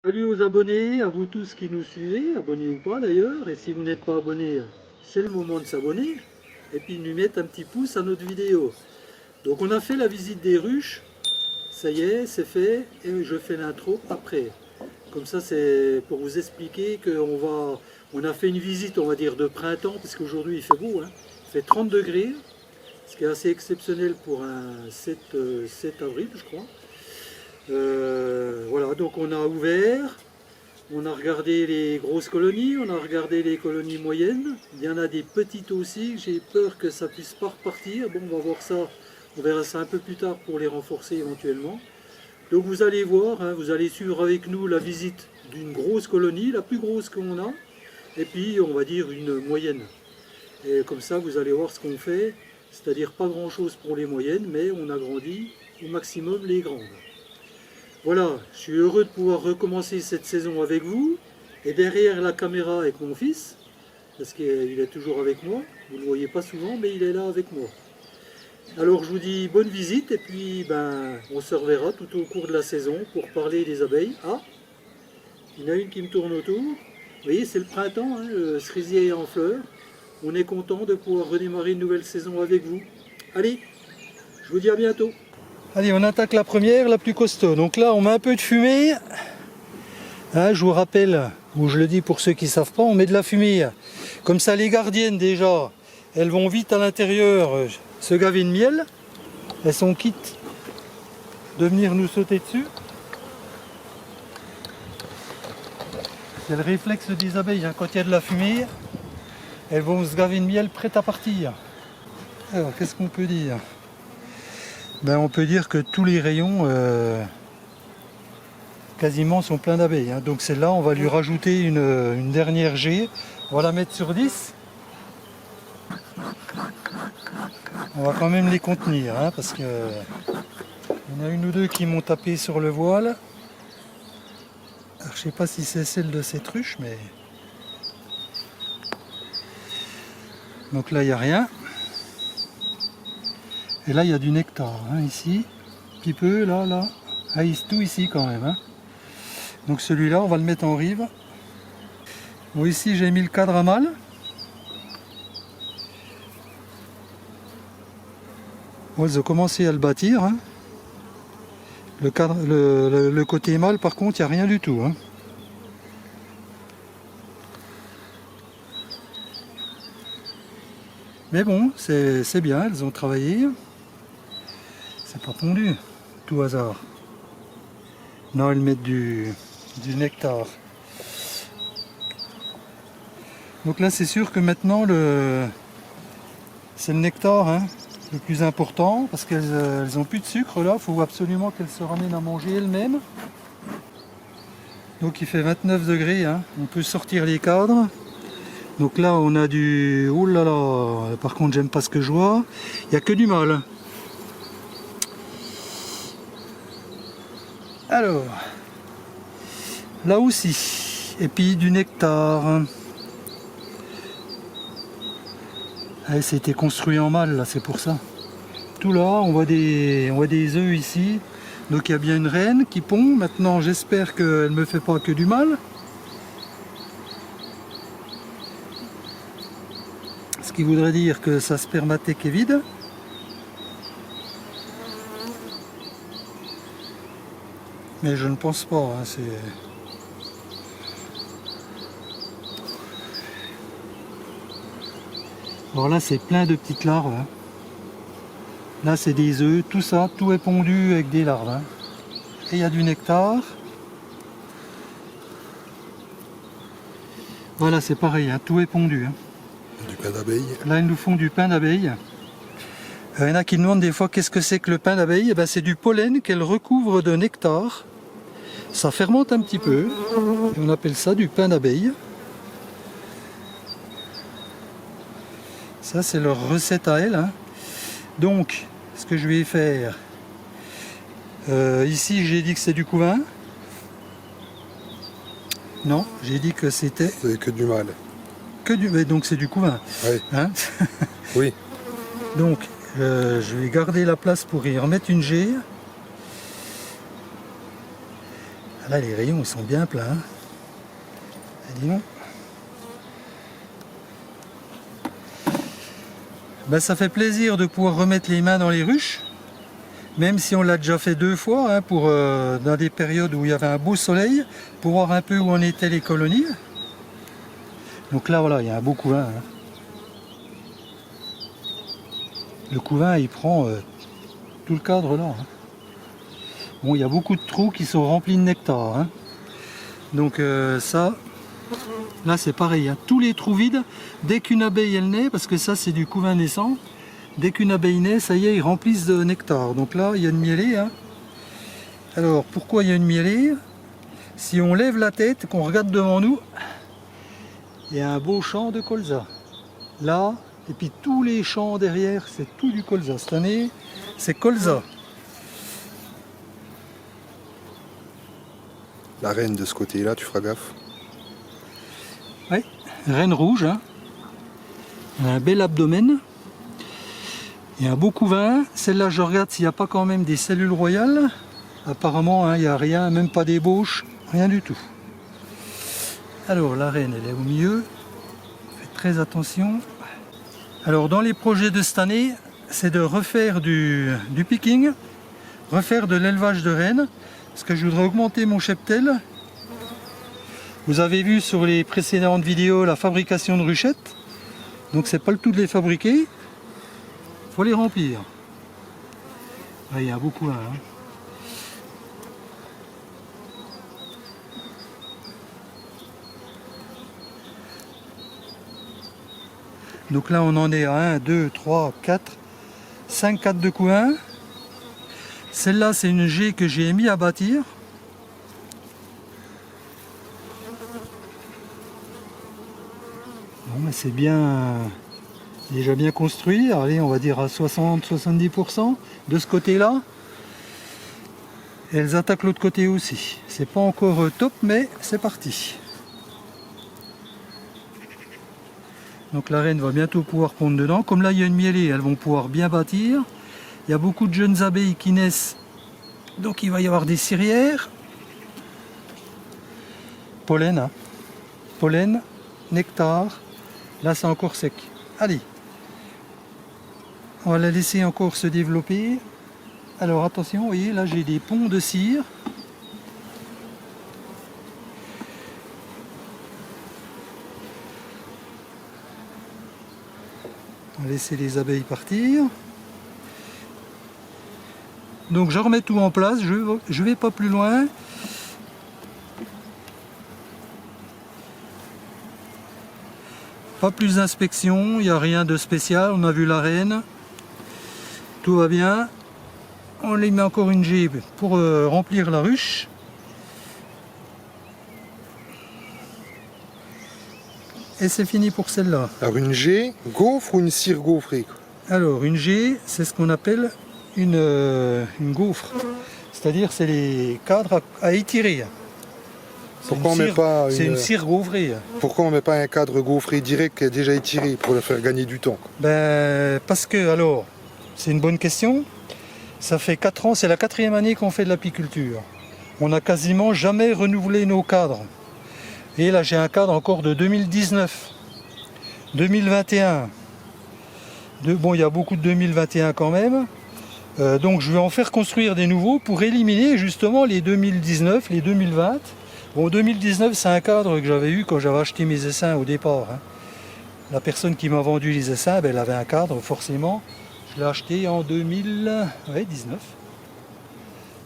Salut aux abonnés, à vous tous qui nous suivez, abonnés ou pas d'ailleurs, et si vous n'êtes pas abonné, c'est le moment de s'abonner, et puis de nous mettre un petit pouce à notre vidéo. Donc on a fait la visite des ruches, ça y est, c'est fait, et je fais l'intro après. Comme ça c'est pour vous expliquer on a fait une visite, on va dire, de printemps, parce qu'aujourd'hui il fait beau, hein. Il fait 30 degrés, ce qui est assez exceptionnel pour un 7 avril je crois. Voilà, donc on a ouvert, on a regardé les grosses colonies, on a regardé les colonies moyennes. Il y en a des petites aussi, j'ai peur que ça puisse pas repartir. Bon, on va voir ça, on verra ça un peu plus tard pour les renforcer éventuellement. Donc vous allez voir, hein, vous allez suivre avec nous la visite d'une grosse colonie, la plus grosse qu'on a, et puis on va dire une moyenne. Et comme ça vous allez voir ce qu'on fait, c'est-à-dire pas grand chose pour les moyennes, mais on agrandit au maximum les grandes. Voilà, je suis heureux de pouvoir recommencer cette saison avec vous, et derrière la caméra avec mon fils, parce qu'il est toujours avec moi, vous ne le voyez pas souvent, mais il est là avec moi. Alors je vous dis bonne visite, et puis on se reverra tout au cours de la saison pour parler des abeilles. Ah, il y en a une qui me tourne autour, vous voyez c'est le printemps, hein, le cerisier est en fleurs, on est content de pouvoir redémarrer une nouvelle saison avec vous. Allez, je vous dis à bientôt. Allez, on attaque la première, la plus costaud. Donc là, on met un peu de fumée. Hein, je vous rappelle, ou je le dis pour ceux qui ne savent pas, on met de la fumée. Comme ça, les gardiennes, déjà, elles vont vite à l'intérieur se gaver de miel. Elles sont quittes de venir nous sauter dessus. C'est le réflexe des abeilles. Hein, quand il y a de la fumée, elles vont se gaver de miel prêtes à partir. Alors, qu'est-ce qu'on peut dire ? On peut dire que tous les rayons quasiment sont pleins d'abeilles. Hein. Donc celle-là, on va lui rajouter une dernière G. On va la mettre sur 10. On va quand même les contenir, hein, parce que il y en a une ou deux qui m'ont tapé sur le voile. Alors, je sais pas si c'est celle de cette ruche, mais... Donc là, il n'y a rien. Et là, il y a du nectar, hein, ici. Un petit peu, là. Ah, tout ici quand même. Hein. Donc celui-là, on va le mettre en rive. Bon, ici, j'ai mis le cadre à mâle. Bon, ils ont commencé à le bâtir. Hein. Le côté mâle, par contre, il n'y a rien du tout. Hein. Mais bon, c'est bien, elles ont travaillé. C'est pas pondu, tout hasard. Non, elles mettent du nectar. Donc là, c'est sûr que maintenant, c'est le nectar hein, le plus important, parce qu'elles n'ont plus de sucre là. Il faut absolument qu'elles se ramènent à manger elles-mêmes. Donc il fait 29 degrés, hein. On peut sortir les cadres. Donc là, on a du... Oh là là, par contre, j'aime pas ce que je vois. Il n'y a que du mâle. Alors, là aussi, et puis du nectar. Ah, c'était construit en mâle, là, c'est pour ça. Tout là, on voit des œufs ici. Donc il y a bien une reine qui pond. Maintenant, j'espère qu'elle ne me fait pas que du mâle. Ce qui voudrait dire que sa spermathèque est vide. Mais je ne pense pas, hein, c'est... Alors là c'est plein de petites larves. Hein. Là c'est des œufs, tout ça, tout est pondu avec des larves. Hein. Et il y a du nectar. Voilà c'est pareil, hein, tout est pondu. Hein. Du pain d'abeille. Là ils nous font du pain d'abeille. Il y en a qui demandent des fois qu'est-ce que c'est que le pain d'abeille. C'est du pollen qu'elle recouvre de nectar. Ça fermente un petit peu. Et on appelle ça du pain d'abeille. Ça c'est leur recette à elle. Hein. Donc ce que je vais faire. Ici j'ai dit que c'est du couvain. Non, j'ai dit que c'était... C'est que du mal. Que du... Mais donc c'est du couvain. Oui. Hein. Oui. Donc, je vais garder la place pour y remettre une G. Là, les rayons, ils sont bien pleins. Et dis donc. Ben, ça fait plaisir de pouvoir remettre les mains dans les ruches. Même si on l'a déjà fait 2 fois, hein, dans des périodes où il y avait un beau soleil, pour voir un peu où en étaient les colonies. Donc là, voilà, il y a un beau couvain. Hein. Le couvain, il prend tout le cadre là. Hein. Bon, il y a beaucoup de trous qui sont remplis de nectar. Hein. Donc ça, là c'est pareil. Hein. Tous les trous vides, dès qu'une abeille elle naît, parce que ça c'est du couvain naissant, dès qu'une abeille naît, ça y est, ils remplissent de nectar. Donc là, il y a une mielée. Hein. Alors, pourquoi il y a une mielée? Si on lève la tête, qu'on regarde devant nous, il y a un beau champ de colza. Là, et puis tous les champs derrière, c'est tout du colza. Cette année, c'est colza. La reine de ce côté-là, tu feras gaffe. Oui, reine rouge. Hein. Un bel abdomen. Il y a un beau couvain. Celle-là, je regarde s'il n'y a pas quand même des cellules royales. Apparemment, hein, il n'y a rien, même pas d'ébauche, rien du tout. Alors, la reine, elle est au milieu. Faites très attention. Alors, dans les projets de cette année, c'est de refaire du picking, refaire de l'élevage de rennes, parce que je voudrais augmenter mon cheptel. Vous avez vu sur les précédentes vidéos la fabrication de ruchettes. Donc, c'est pas le tout de les fabriquer. Faut les remplir. Ah, il y a beaucoup. Hein. Donc là on en est à 1, 2, 3, 4, 5 cadres de couvain. Celle-là c'est une G que j'ai mis à bâtir. Bon, mais c'est bien, déjà bien construit. Allez, on va dire à 60-70% de ce côté-là. Et elles attaquent l'autre côté aussi. C'est pas encore top, mais c'est parti. Donc la reine va bientôt pouvoir pondre dedans. Comme là il y a une mielée, elles vont pouvoir bien bâtir. Il y a beaucoup de jeunes abeilles qui naissent. Donc il va y avoir des cirières. Pollen, hein. Pollen, nectar. Là c'est encore sec. Allez. On va la laisser encore se développer. Alors attention, vous voyez, là j'ai des ponts de cire. On va laisser les abeilles partir. Donc je remets tout en place, je vais pas plus loin. Pas plus d'inspection, il n'y a rien de spécial, on a vu la reine. Tout va bien. On les met encore une G pour remplir la ruche. Et c'est fini pour celle-là. Alors une G, gaufre ou une cire gaufrée? Alors une G, c'est ce qu'on appelle une gaufre. C'est-à-dire c'est les cadres à étirer. Pourquoi on met pas C'est une cire gaufrée. Pourquoi on met pas un cadre gaufré direct qui est déjà étiré pour le faire gagner du temps? Ben, parce que, alors, c'est une bonne question. Ça fait 4 ans, c'est la 4e année qu'on fait de l'apiculture. On n'a quasiment jamais renouvelé nos cadres. Et là, j'ai un cadre encore de 2019, 2021. Bon, il y a beaucoup de 2021 quand même. Donc, je vais en faire construire des nouveaux pour éliminer justement les 2019, les 2020. Bon, 2019, c'est un cadre que j'avais eu quand j'avais acheté mes essaims au départ. Hein. La personne qui m'a vendu les essaims, ben, elle avait un cadre, forcément. Je l'ai acheté en 2019.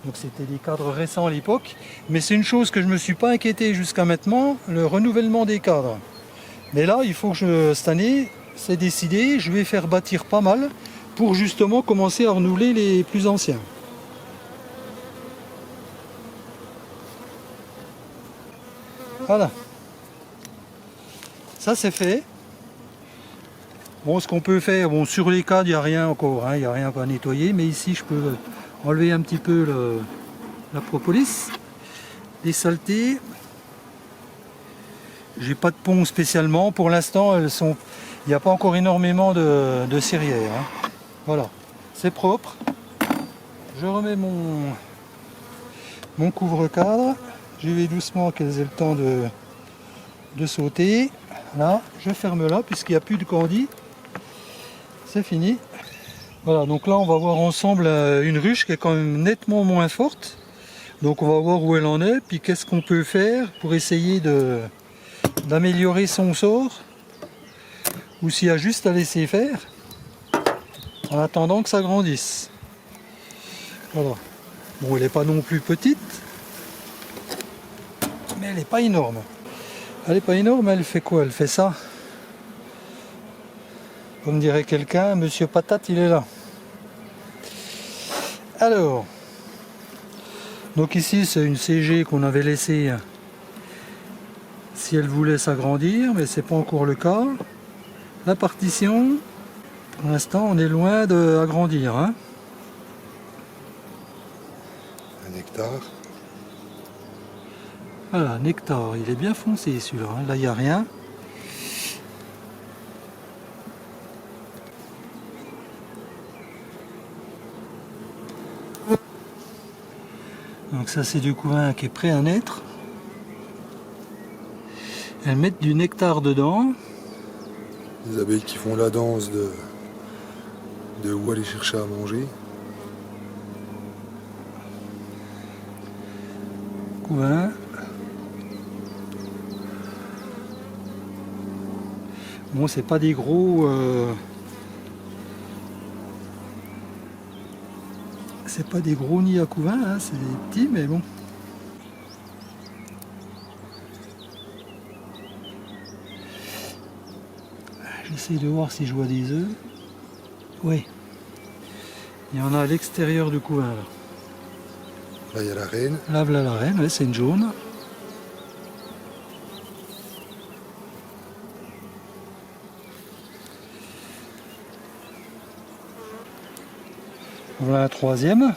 Donc c'était des cadres récents à l'époque. Mais c'est une chose que je ne me suis pas inquiété jusqu'à maintenant, le renouvellement des cadres. Mais là, il faut que cette année, c'est décidé, je vais faire bâtir pas mal pour justement commencer à renouveler les plus anciens. Voilà. Ça c'est fait. Bon, ce qu'on peut faire, bon, sur les cadres, il n'y a rien encore, hein, il n'y a rien à nettoyer, mais ici je peux enlever un petit peu la propolis, les saletés. J'ai pas de pont spécialement. Pour l'instant, il n'y a pas encore énormément de cirières. Hein. Voilà, c'est propre. Je remets mon couvre-cadre. J'y vais doucement qu'elles aient le temps de sauter. Là, je ferme là puisqu'il n'y a plus de candis. C'est fini. Voilà, donc là on va voir ensemble une ruche qui est quand même nettement moins forte. Donc on va voir où elle en est, puis qu'est-ce qu'on peut faire pour essayer d'améliorer son sort. Ou s'il y a juste à laisser faire en attendant que ça grandisse. Voilà. Bon, elle n'est pas non plus petite, mais elle n'est pas énorme. Elle n'est pas énorme, elle fait quoi? Elle fait ça. Comme dirait quelqu'un, Monsieur Patate, il est là. Alors, donc ici c'est une CG qu'on avait laissée si elle voulait s'agrandir, mais c'est pas encore le cas. La partition, pour l'instant on est loin d'agrandir. Hein. Un hectare. Voilà, nectar, il est bien foncé celui-là. Hein. Là il n'y a rien. Donc ça c'est du couvain qui est prêt à naître. Elles mettent du nectar dedans. Les abeilles qui font la danse de où aller chercher à manger. Couvain. Bon, c'est pas des gros... C'est pas des gros nids à couvain, hein, c'est des petits, mais bon. J'essaie de voir si je vois des œufs. Oui. Il y en a à l'extérieur du couvain, là. Là, il y a la reine. Là, voilà la reine, ouais, c'est une jaune. Voilà la troisième.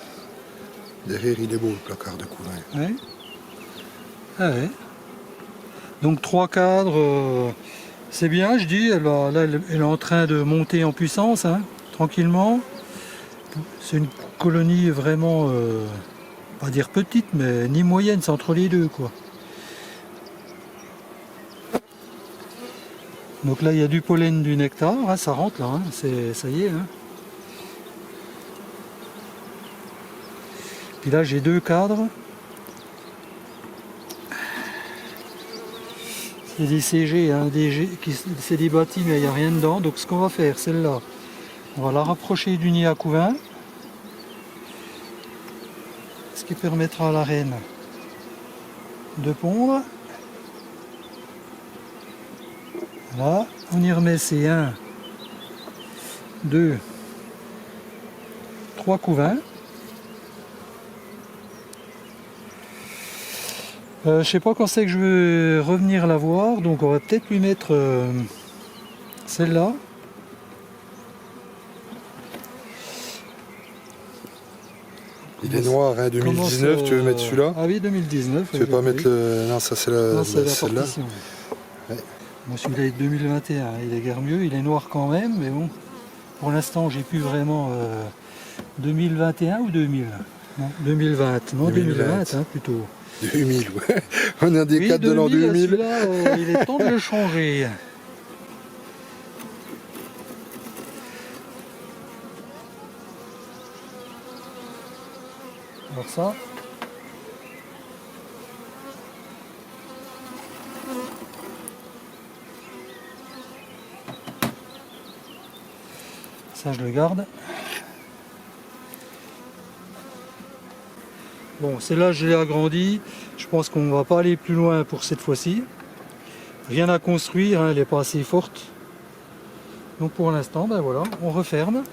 Derrière, il est beau, le placard de couvain. Ouais. Ah ouais. Donc 3 cadres, c'est bien, je dis. Là, elle est en train de monter en puissance, hein, tranquillement. C'est une colonie vraiment, pas dire petite, mais ni moyenne, c'est entre les deux, quoi. Donc là, il y a du pollen, du nectar, hein, ça rentre là, hein, ça y est. Hein. Puis là, j'ai 2 cadres. C'est des CG, hein, c'est des bâtis, mais il n'y a rien dedans. Donc ce qu'on va faire, celle-là, on va la rapprocher du nid à couvain. Ce qui permettra à la reine de pondre. Voilà, on y remet ces 1, 2, 3 couvains. Je sais pas quand c'est que je veux revenir la voir, donc on va peut-être lui mettre celle-là. Il est noir, hein, 2019, tu veux mettre celui-là? Ah oui, 2019. Tu veux pas mettre le... Non, ça c'est celle-là. Ouais. Moi celui-là est 2021, il est guère mieux, il est noir quand même, mais bon, pour l'instant j'ai plus vraiment 2021 ou 2000 non, 2020, non 2020 hein, plutôt. 2000, ouais. On a des oui, cadres de l'an 2000. Celui-là, il est temps de le changer. Alors ça. Ça je le garde. Bon, celle-là je l'ai agrandie. Je pense qu'on ne va pas aller plus loin pour cette fois-ci. Rien à construire, hein, elle n'est pas assez forte. Donc pour l'instant, ben voilà, on referme.